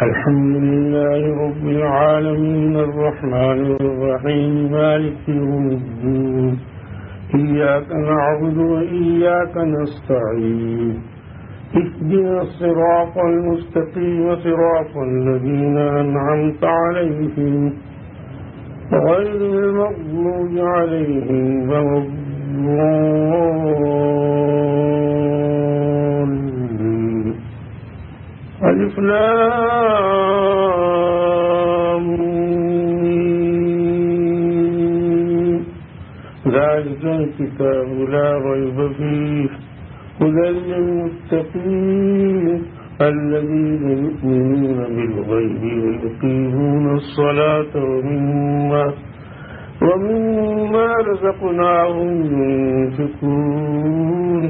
الحمد لله رب العالمين الرحمن الرحيم مالك يوم الدين إياك نعبد وإياك نستعين اهدنا الصراط المستقيم صراط الذين أنعمت عليهم غير المغضوب عليهم ولا الضالين. ألف لام ميم ذلك الكتاب لا ريب فيه هدى للمتقين الذين يؤمنون بالغيب ويقيمون الصلاة ومما رزقناهم ينفقون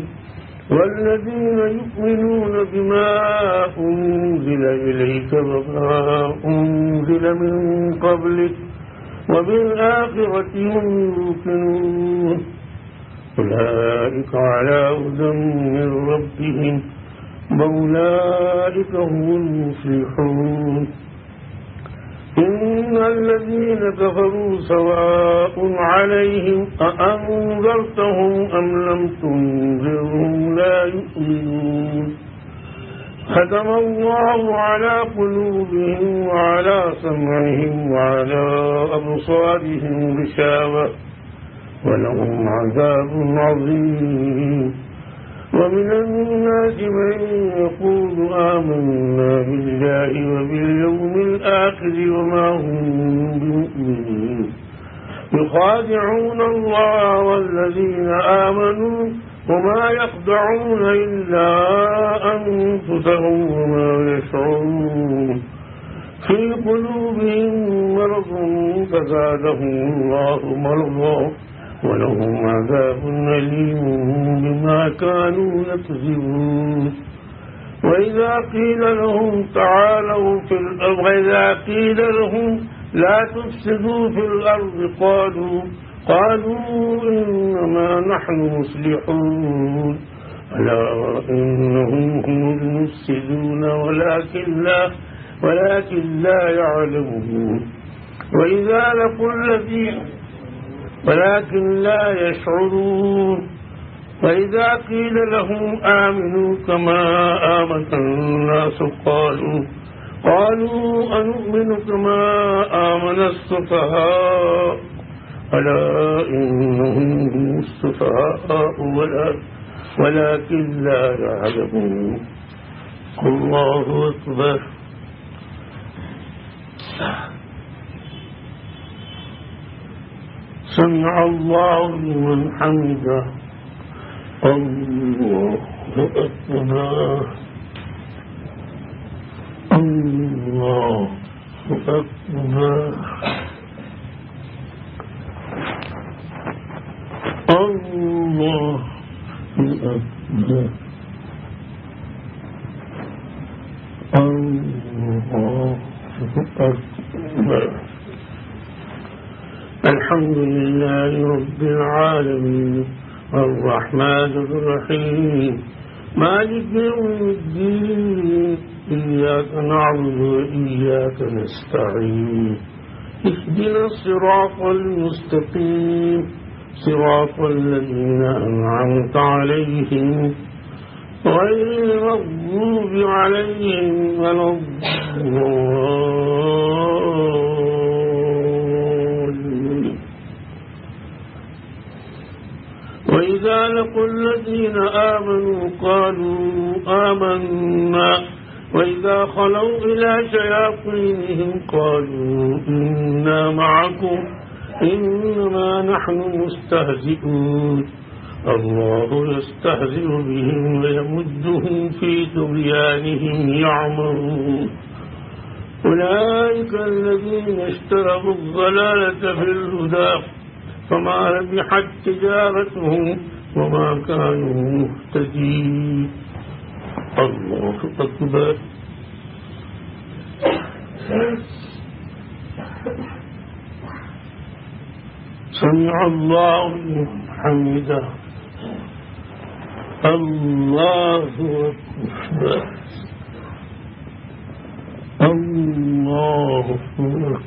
والذين يؤمنون بما أنزل إليك وما أنزل من قبلك وبالآخرة هم يوقنون أولئك على هدى من ربهم وأولئك هم المفلحون. إن الذين كفروا سواء عليهم أأنذرتهم أم لم تنذرهم لا يؤمنون. ختم الله على قلوبهم وعلى سمعهم وعلى أبصارهم غشاوة ولهم عذاب عظيم. ومن الناس من يقول آمنا بالله وباليوم الآخر وما هم بمؤمنين يخادعون الله والذين آمنوا وما يخدعون إلا أنفسهم وما يشعرون. في قلوبهم مرض فزادهم الله مرضا ولهم عذاب أليم بما كانوا يكذبون. وإذا قيل لهم تعالوا في الأرض وإذا قيل لهم لا تفسدوا في الأرض قالوا إنما نحن مصلحون ألا إنهم هم المفسدون ولكن لا يعلمون. وإذا لقوا الذين ولكن لا يشعرون. وإذا قيل لهم آمنوا كما آمن الناس قالوا أنؤمن كما آمن السفهاء ألا إنهم هم السفهاء ولكن لا يعلمون. الله أكبر. سمع الله لمن حمده. الله أكبر. الله أكبر. الله أكبر. الله أكبر. الحمد لله رب العالمين الرحمن الرحيم مالك يوم الدين إياك نعبد وإياك نستعين اهدنا الصراط المستقيم صراط الذين أنعمت عليهم غير المغضوب عليهم ولا الضالين. وإذا لقوا الذين آمنوا قالوا آمنا وإذا خلوا إلى شياطينهم قالوا إنا معكم إنما نحن مستهزئون. الله يستهزئ بهم ويمدهم في طغيانهم يعمهون. أولئك الذين اشتروا الضلالة في الهدى فما ربحت تجارتهم وما كانوا مهتدين. الله أكبر. سمع الله لمن حمده. الله أكبر. الله أكبر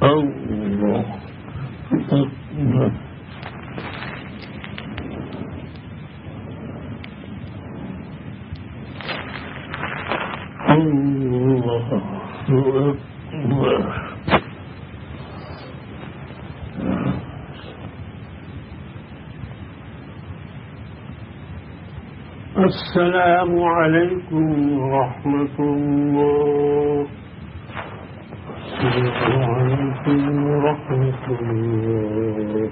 الله أكبر السلام عليكم ورحمة الله. السلام عليكم ورحمة الله.